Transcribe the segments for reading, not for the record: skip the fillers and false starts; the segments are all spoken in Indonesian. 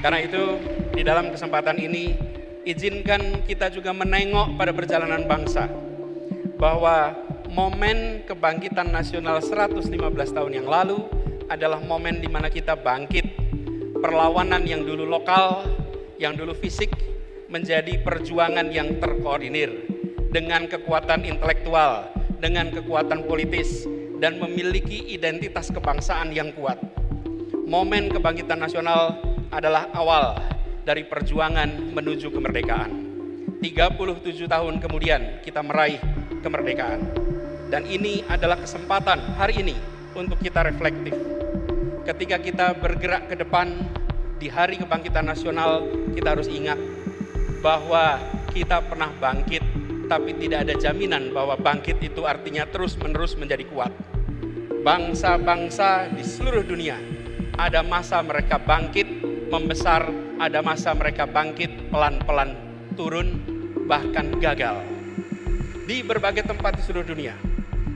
Karena itu, di dalam kesempatan ini, izinkan kita juga menengok pada perjalanan bangsa, bahwa momen kebangkitan nasional 115 tahun yang lalu adalah momen di mana kita bangkit. Perlawanan yang dulu lokal, yang dulu fisik, menjadi perjuangan yang terkoordinir dengan kekuatan intelektual, dengan kekuatan politis, dan memiliki identitas kebangsaan yang kuat. Momen kebangkitan nasional adalah awal dari perjuangan menuju kemerdekaan. 37 tahun kemudian kita meraih kemerdekaan. Dan ini adalah kesempatan hari ini untuk kita reflektif. Ketika kita bergerak ke depan di hari kebangkitan nasional, kita harus ingat bahwa kita pernah bangkit, tapi tidak ada jaminan bahwa bangkit itu artinya terus-menerus menjadi kuat. Bangsa-bangsa di seluruh dunia ada masa mereka bangkit, membesar, ada masa mereka bangkit, pelan-pelan turun, bahkan gagal di berbagai tempat di seluruh dunia.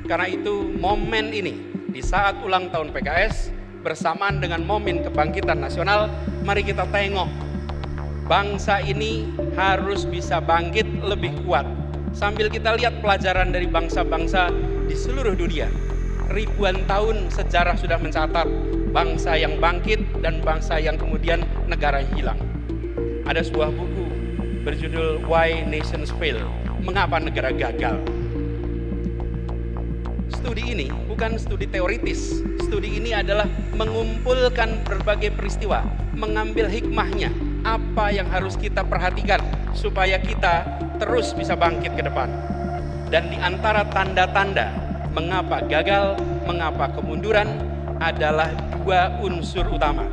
Karena itu momen ini, di saat ulang tahun PKS, bersamaan dengan momen kebangkitan nasional, mari kita tengok, bangsa ini harus bisa bangkit lebih kuat. Sambil kita lihat pelajaran dari bangsa-bangsa di seluruh dunia. Ribuan tahun sejarah sudah mencatat bangsa yang bangkit dan bangsa yang kemudian negara hilang. Ada sebuah buku berjudul Why Nations Fail, Mengapa Negara Gagal. Studi ini bukan studi teoritis. Studi ini adalah mengumpulkan berbagai peristiwa, mengambil hikmahnya, apa yang harus kita perhatikan supaya kita terus bisa bangkit ke depan. Dan di antara tanda-tanda mengapa gagal, mengapa kemunduran adalah dua unsur utama,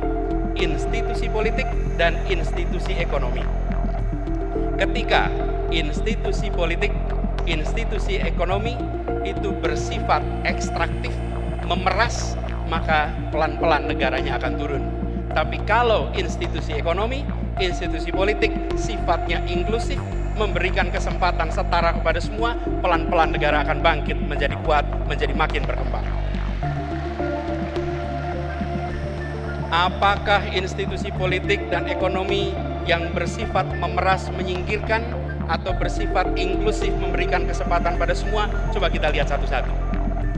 institusi politik dan institusi ekonomi. Ketika institusi politik, institusi ekonomi itu bersifat ekstraktif, memeras, maka pelan-pelan negaranya akan turun. Tapi kalau institusi ekonomi, institusi politik sifatnya inklusif, memberikan kesempatan setara kepada semua, pelan-pelan negara akan bangkit menjadi kuat, menjadi makin berkembang. Apakah institusi politik dan ekonomi yang bersifat memeras, menyingkirkan, atau bersifat inklusif, memberikan kesempatan pada semua? Coba kita lihat satu-satu.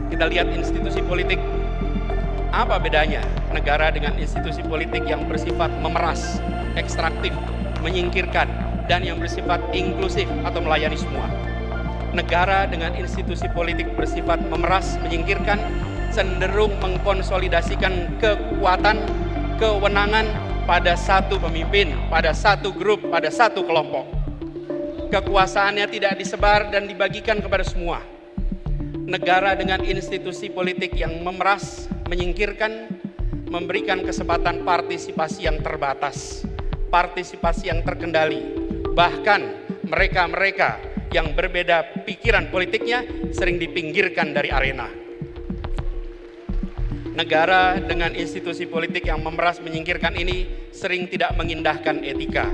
Kita lihat institusi politik. Apa bedanya negara dengan institusi politik yang bersifat memeras, ekstraktif, menyingkirkan, dan yang bersifat inklusif atau melayani semua? Negara dengan institusi politik bersifat memeras, menyingkirkan, cenderung mengkonsolidasikan kekuatan, kewenangan pada satu pemimpin, pada satu grup, pada satu kelompok. Kekuasaannya tidak disebar dan dibagikan kepada semua. Negara dengan institusi politik yang memeras, menyingkirkan, memberikan kesempatan partisipasi yang terbatas, partisipasi yang terkendali. Bahkan mereka-mereka yang berbeda pikiran politiknya sering dipinggirkan dari arena. Negara dengan institusi politik yang memeras, menyingkirkan ini sering tidak mengindahkan etika,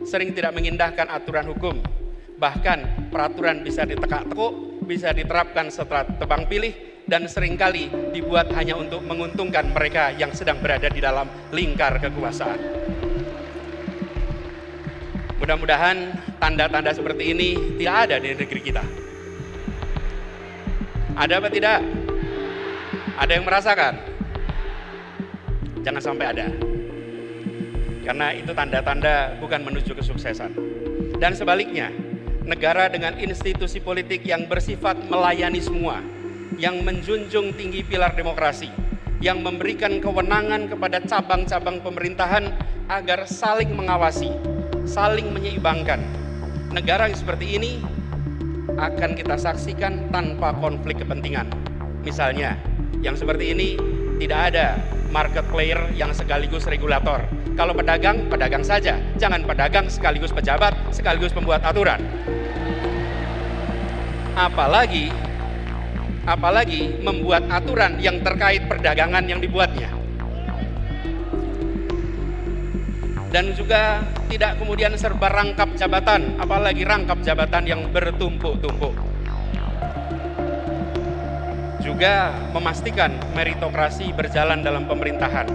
sering tidak mengindahkan aturan hukum. Bahkan peraturan bisa ditekak-tekuk, bisa diterapkan setelah tebang pilih, dan seringkali dibuat hanya untuk menguntungkan mereka yang sedang berada di dalam lingkar kekuasaan. Mudah-mudahan tanda-tanda seperti ini tidak ada di negeri kita. Ada apa tidak? Ada yang merasakan? Jangan sampai ada. Karena itu tanda-tanda bukan menuju kesuksesan. Dan sebaliknya, negara dengan institusi politik yang bersifat melayani semua, yang menjunjung tinggi pilar demokrasi, yang memberikan kewenangan kepada cabang-cabang pemerintahan agar saling mengawasi, saling menyeimbangkan. Negara yang seperti ini akan kita saksikan tanpa konflik kepentingan. Misalnya, yang seperti ini tidak ada market player yang sekaligus regulator. Kalau pedagang, pedagang saja. Jangan pedagang sekaligus pejabat, sekaligus pembuat aturan. Apalagi membuat aturan yang terkait perdagangan yang dibuatnya. Dan juga tidak kemudian serba rangkap jabatan, apalagi rangkap jabatan yang bertumpuk-tumpuk. Juga memastikan meritokrasi berjalan dalam pemerintahan,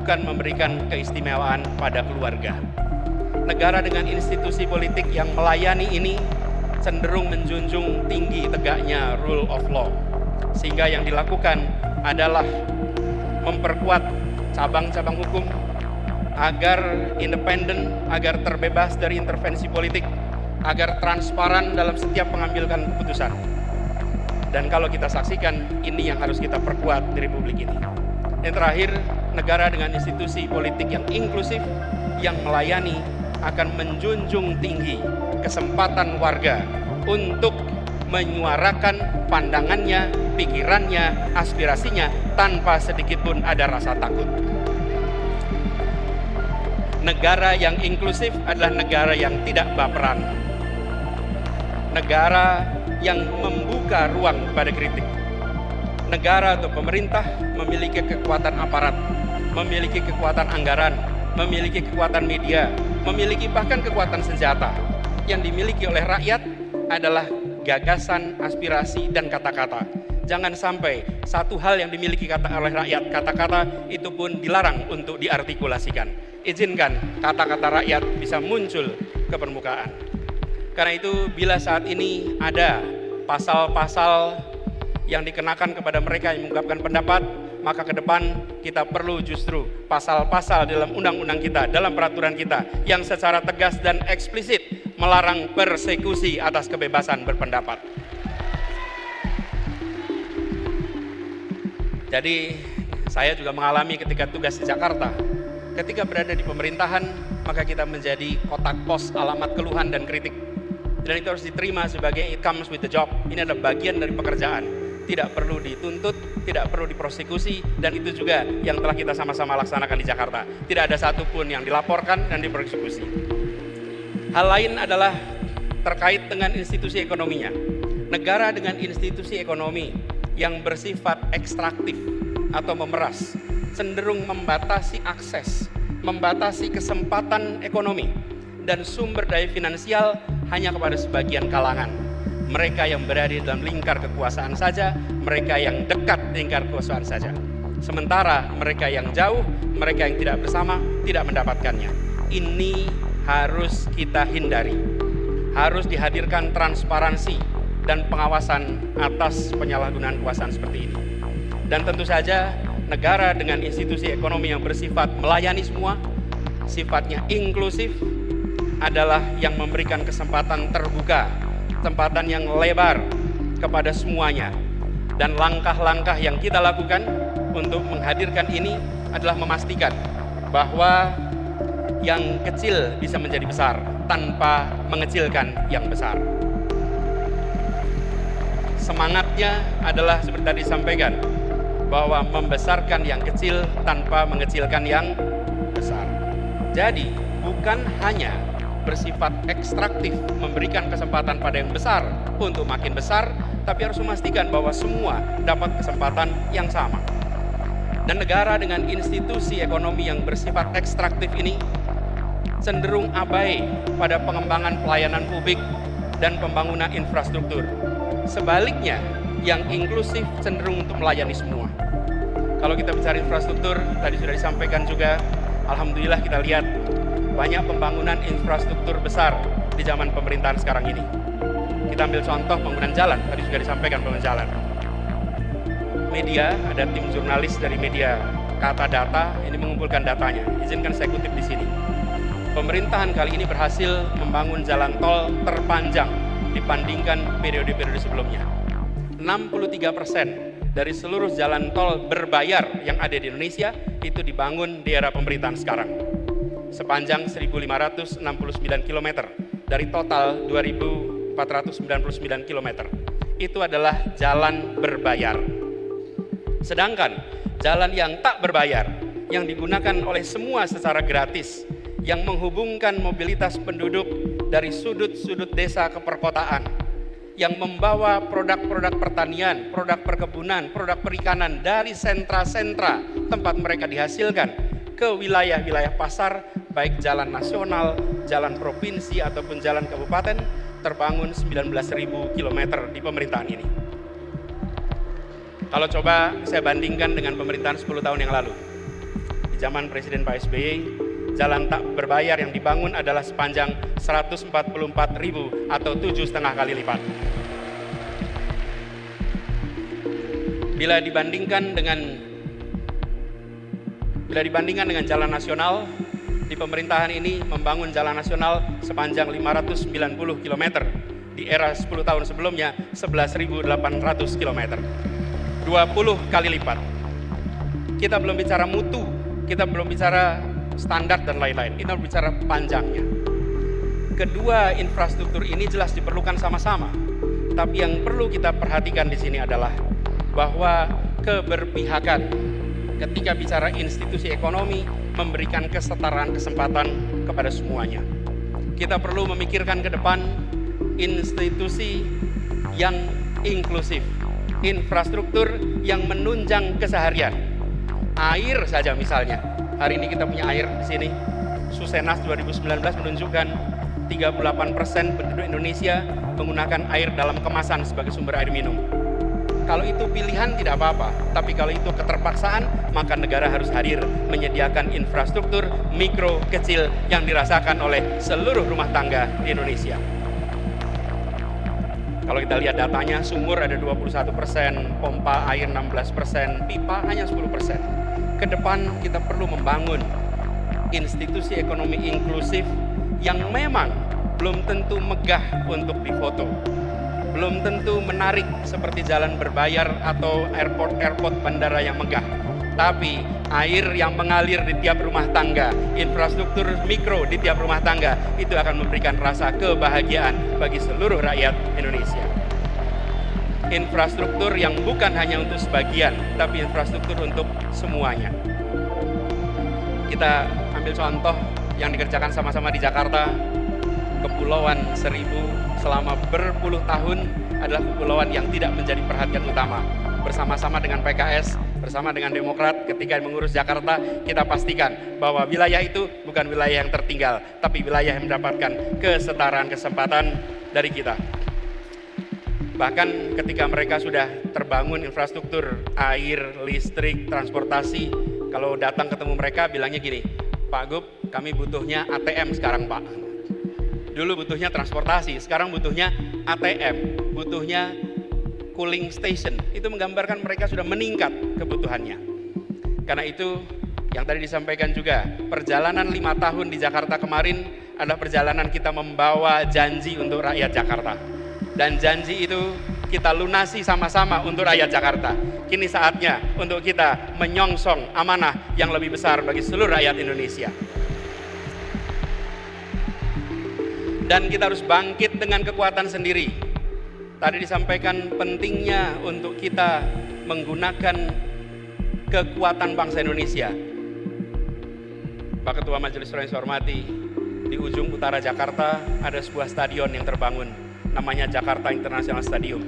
bukan memberikan keistimewaan pada keluarga. Negara dengan institusi politik yang melayani ini cenderung menjunjung tinggi tegaknya rule of law, sehingga yang dilakukan adalah memperkuat cabang-cabang hukum agar independen, agar terbebas dari intervensi politik, agar transparan dalam setiap pengambilan keputusan. Dan kalau kita saksikan, ini yang harus kita perkuat di Republik ini. Yang terakhir, negara dengan institusi politik yang inklusif, yang melayani, akan menjunjung tinggi kesempatan warga untuk menyuarakan pandangannya, pikirannya, aspirasinya tanpa sedikit pun ada rasa takut. Negara yang inklusif adalah negara yang tidak baperan. Negara yang membuka ruang pada kritik. Negara atau pemerintah memiliki kekuatan aparat, memiliki kekuatan anggaran, memiliki kekuatan media, memiliki bahkan kekuatan senjata. Yang dimiliki oleh rakyat adalah gagasan, aspirasi, dan kata-kata. Jangan sampai satu hal yang dimiliki oleh rakyat, kata-kata, itu pun dilarang untuk diartikulasikan. Izinkan kata-kata rakyat bisa muncul ke permukaan. Karena itu, bila saat ini ada pasal-pasal yang dikenakan kepada mereka yang mengungkapkan pendapat, maka ke depan kita perlu justru pasal-pasal dalam undang-undang kita, dalam peraturan kita yang secara tegas dan eksplisit melarang persekusi atas kebebasan berpendapat. Jadi saya juga mengalami ketika tugas di Jakarta, ketika berada di pemerintahan, maka kita menjadi kotak pos alamat keluhan dan kritik. Dan itu harus diterima sebagai it comes with the job. Ini adalah bagian dari pekerjaan. Tidak perlu dituntut, tidak perlu dipersekusi, dan itu juga yang telah kita sama-sama laksanakan di Jakarta. Tidak ada satupun yang dilaporkan dan dipersekusi. Hal lain adalah terkait dengan institusi ekonominya. Negara dengan institusi ekonomi yang bersifat ekstraktif atau memeras, cenderung membatasi akses, membatasi kesempatan ekonomi, dan sumber daya finansial hanya kepada sebagian kalangan. Mereka yang berada dalam lingkar kekuasaan saja, mereka yang dekat lingkar kekuasaan saja. Sementara mereka yang jauh, mereka yang tidak bersama, tidak mendapatkannya. Ini harus kita hindari. Harus dihadirkan transparansi dan pengawasan atas penyalahgunaan kekuasaan seperti ini. Dan tentu saja negara dengan institusi ekonomi yang bersifat melayani semua, sifatnya inklusif, adalah yang memberikan kesempatan terbuka, kesempatan yang lebar kepada semuanya. Dan langkah-langkah yang kita lakukan untuk menghadirkan ini adalah memastikan bahwa yang kecil bisa menjadi besar tanpa mengecilkan yang besar. Semangatnya adalah seperti tadi disampaikan, bahwa membesarkan yang kecil tanpa mengecilkan yang besar. Jadi bukan hanya bersifat ekstraktif memberikan kesempatan pada yang besar untuk makin besar, tapi harus memastikan bahwa semua dapat kesempatan yang sama. Dan negara dengan institusi ekonomi yang bersifat ekstraktif ini cenderung abai pada pengembangan pelayanan publik dan pembangunan infrastruktur. Sebaliknya, yang inklusif cenderung untuk melayani semua. Kalau kita bicara infrastruktur, tadi sudah disampaikan juga, alhamdulillah kita lihat banyak pembangunan infrastruktur besar di zaman pemerintahan sekarang ini. Kita ambil contoh pembangunan jalan, tadi sudah disampaikan pembangunan jalan. Media, ada tim jurnalis dari media Kata Data, ini mengumpulkan datanya. Izinkan saya kutip di sini. Pemerintahan kali ini berhasil membangun jalan tol terpanjang dibandingkan periode-periode sebelumnya. 63% dari seluruh jalan tol berbayar yang ada di Indonesia itu dibangun di era pemerintahan sekarang. Sepanjang 1.569 km dari total 2.499 km. Itu adalah jalan berbayar. Sedangkan jalan yang tak berbayar, yang digunakan oleh semua secara gratis, yang menghubungkan mobilitas penduduk dari sudut-sudut desa ke perkotaan, yang membawa produk-produk pertanian, produk perkebunan, produk perikanan dari sentra-sentra tempat mereka dihasilkan ke wilayah-wilayah pasar, baik jalan nasional, jalan provinsi ataupun jalan kabupaten, terbangun 19.000 km di pemerintahan ini. Kalau coba saya bandingkan dengan pemerintahan 10 tahun yang lalu, di zaman Presiden Pak SBY, jalan tak berbayar yang dibangun adalah sepanjang 144.000 atau 7,5 kali lipat. Bila dibandingkan dengan jalan nasional, di pemerintahan ini membangun jalan nasional sepanjang 590 km. Di era 10 tahun sebelumnya 11.800 km. 20 kali lipat. Kita belum bicara mutu, kita belum bicara standar dan lain-lain. Kita bicara panjangnya. Kedua infrastruktur ini jelas diperlukan sama-sama. Tapi yang perlu kita perhatikan di sini adalah bahwa keberpihakan ketika bicara institusi ekonomi memberikan kesetaraan kesempatan kepada semuanya. Kita perlu memikirkan ke depan institusi yang inklusif, infrastruktur yang menunjang keseharian. Air saja misalnya, hari ini kita punya air di sini. Susenas 2019 menunjukkan 38% penduduk Indonesia menggunakan air dalam kemasan sebagai sumber air minum. Kalau itu pilihan tidak apa-apa, tapi kalau itu keterpaksaan, maka negara harus hadir menyediakan infrastruktur mikro kecil yang dirasakan oleh seluruh rumah tangga di Indonesia. Kalau kita lihat datanya, sumur ada 21%, pompa air 16%, pipa hanya 10%. Ke depan kita perlu membangun institusi ekonomi inklusif yang memang belum tentu megah untuk difoto. Belum tentu menarik seperti jalan berbayar atau airport bandara yang megah. Tapi air yang mengalir di tiap rumah tangga, infrastruktur mikro di tiap rumah tangga, itu akan memberikan rasa kebahagiaan bagi seluruh rakyat Indonesia. Infrastruktur yang bukan hanya untuk sebagian, tapi infrastruktur untuk semuanya. Kita ambil contoh yang dikerjakan sama-sama di Jakarta. Kepulauan Seribu selama berpuluh tahun adalah kepulauan yang tidak menjadi perhatian utama. Bersama-sama dengan PKS, bersama dengan Demokrat, ketika mengurus Jakarta, kita pastikan bahwa wilayah itu bukan wilayah yang tertinggal, tapi wilayah yang mendapatkan kesetaraan kesempatan dari kita. Bahkan ketika mereka sudah terbangun infrastruktur air, listrik, transportasi, kalau datang ketemu mereka bilangnya gini, Pak Gub, kami butuhnya ATM sekarang Pak. Dulu butuhnya transportasi, sekarang butuhnya ATM, butuhnya cooling station. Itu menggambarkan mereka sudah meningkat kebutuhannya. Karena itu yang tadi disampaikan juga, perjalanan 5 tahun di Jakarta kemarin adalah perjalanan kita membawa janji untuk rakyat Jakarta. Dan janji itu kita lunasi sama-sama untuk rakyat Jakarta. Kini saatnya untuk kita menyongsong amanah yang lebih besar bagi seluruh rakyat Indonesia. Dan kita harus bangkit dengan kekuatan sendiri. Tadi disampaikan pentingnya untuk kita menggunakan kekuatan bangsa Indonesia. Pak Ketua Majelis Suro yang saya hormati, di ujung utara Jakarta ada sebuah stadion yang terbangun, namanya Jakarta International Stadium.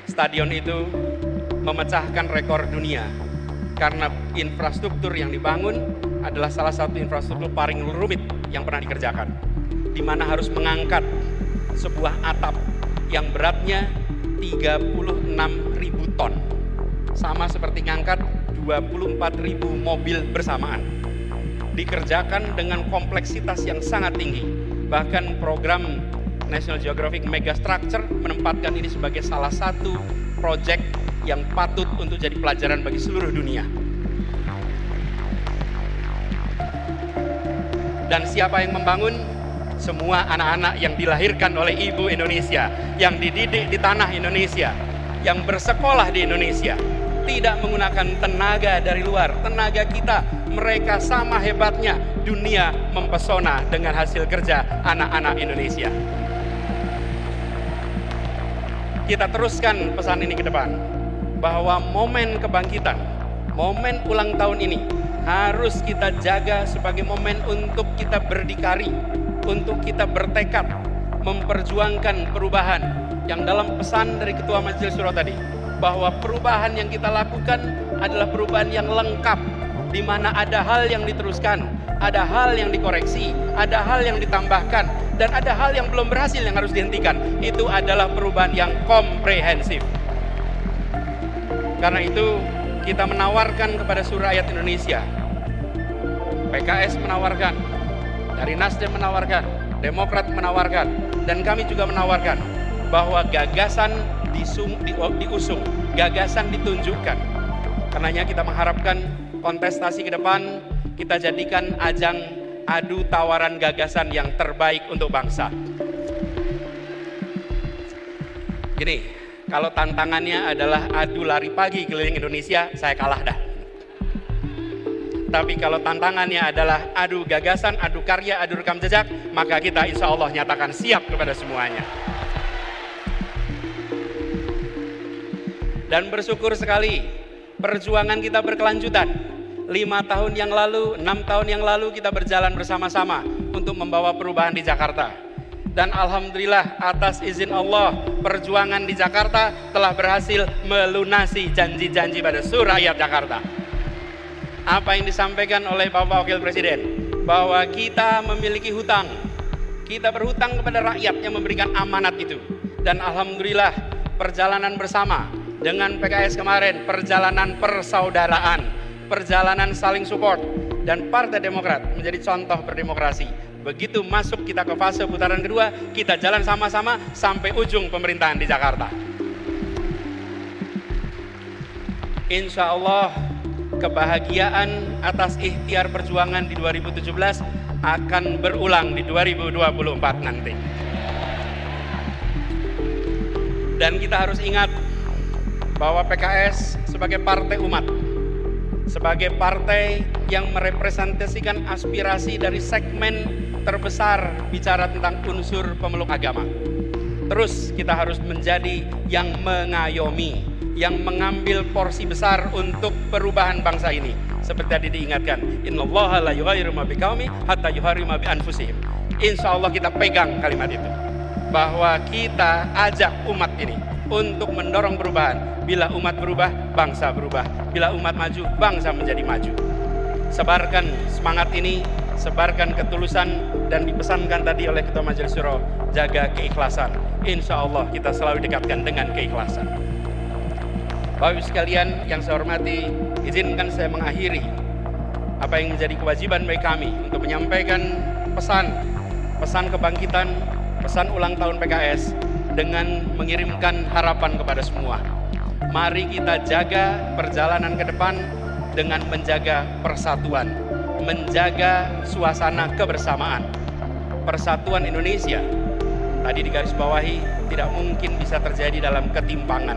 Stadion itu memecahkan rekor dunia karena infrastruktur yang dibangun adalah salah satu infrastruktur paling rumit yang pernah dikerjakan, di mana harus mengangkat sebuah atap yang beratnya 36.000 ton, sama seperti ngangkat 24.000 mobil bersamaan. Dikerjakan dengan kompleksitas yang sangat tinggi. Bahkan program National Geographic Megastructure menempatkan ini sebagai salah satu proyek yang patut untuk jadi pelajaran bagi seluruh dunia. Dan siapa yang membangun? Semua anak-anak yang dilahirkan oleh ibu Indonesia, yang dididik di tanah Indonesia, yang bersekolah di Indonesia, tidak menggunakan tenaga dari luar, tenaga kita. Mereka sama hebatnya, dunia mempesona dengan hasil kerja anak-anak Indonesia. Kita teruskan pesan ini ke depan, bahwa momen kebangkitan, momen ulang tahun ini harus kita jaga sebagai momen untuk kita berdikari, untuk kita bertekad memperjuangkan perubahan yang dalam pesan dari Ketua Majelis Suro tadi, bahwa perubahan yang kita lakukan adalah perubahan yang lengkap, di mana ada hal yang diteruskan, ada hal yang dikoreksi, ada hal yang ditambahkan, dan ada hal yang belum berhasil yang harus dihentikan. Itu adalah perubahan yang komprehensif. Karena itu kita menawarkan kepada seluruh rakyat Indonesia. PKS menawarkan, dari Nasdem menawarkan, Demokrat menawarkan, dan kami juga menawarkan bahwa gagasan diusung, gagasan ditunjukkan. Karenanya kita mengharapkan kontestasi ke depan kita jadikan ajang adu tawaran gagasan yang terbaik untuk bangsa. Gini, kalau tantangannya adalah adu lari pagi keliling Indonesia, saya kalah dah. Tapi kalau tantangannya adalah adu gagasan, adu karya, adu rekam jejak, maka kita insya Allah nyatakan siap kepada semuanya. Dan bersyukur sekali, perjuangan kita berkelanjutan. 5 tahun yang lalu, 6 tahun yang lalu kita berjalan bersama-sama untuk membawa perubahan di Jakarta. Dan alhamdulillah atas izin Allah, perjuangan di Jakarta telah berhasil melunasi janji-janji pada seluruh rakyat Jakarta. Apa yang disampaikan oleh Bapak Wakil Presiden, bahwa kita memiliki hutang, kita berhutang kepada rakyat yang memberikan amanat itu. Dan alhamdulillah perjalanan bersama dengan PKS kemarin, perjalanan persaudaraan, perjalanan saling support, dan Partai Demokrat menjadi contoh berdemokrasi. Begitu masuk kita ke fase putaran kedua, kita jalan sama-sama sampai ujung pemerintahan di Jakarta. Insya Allah kebahagiaan atas ikhtiar perjuangan di 2017 akan berulang di 2024 nanti. Dan kita harus ingat bahwa PKS sebagai partai umat, sebagai partai yang merepresentasikan aspirasi dari segmen terbesar bicara tentang unsur pemeluk agama. Terus kita harus menjadi yang mengayomi, yang mengambil porsi besar untuk perubahan bangsa ini. Seperti tadi diingatkan, innallaha la yughayyiru ma biqaumin hatta yughayyiru ma bi anfusihim. Insyaallah kita pegang kalimat itu, bahwa kita ajak umat ini untuk mendorong perubahan. Bila umat berubah, bangsa berubah. Bila umat maju, bangsa menjadi maju. Sebarkan semangat ini, sebarkan ketulusan, dan dipesankan tadi oleh Ketua Majelis Syuro, jaga keikhlasan. Insya Allah kita selalu dekatkan dengan keikhlasan. Bapak Ibu sekalian yang saya hormati, izinkan saya mengakhiri apa yang menjadi kewajiban bagi kami untuk menyampaikan pesan kebangkitan, pesan ulang tahun PKS dengan mengirimkan harapan kepada semua. Mari kita jaga perjalanan ke depan dengan menjaga persatuan, menjaga suasana kebersamaan. Persatuan Indonesia, tadi digarisbawahi, tidak mungkin bisa terjadi dalam ketimpangan.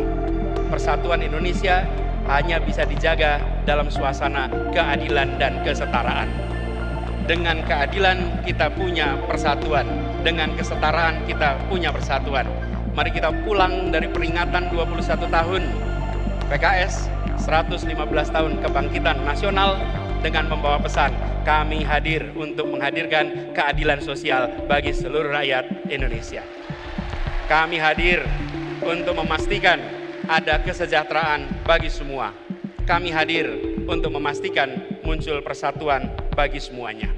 Persatuan Indonesia hanya bisa dijaga dalam suasana keadilan dan kesetaraan. Dengan keadilan kita punya persatuan, dengan kesetaraan kita punya persatuan. Mari kita pulang dari peringatan 21 tahun PKS, 115 tahun kebangkitan nasional dengan membawa pesan, kami hadir untuk menghadirkan keadilan sosial bagi seluruh rakyat Indonesia. Kami hadir untuk memastikan ada kesejahteraan bagi semua. Kami hadir untuk memastikan muncul persatuan bagi semuanya.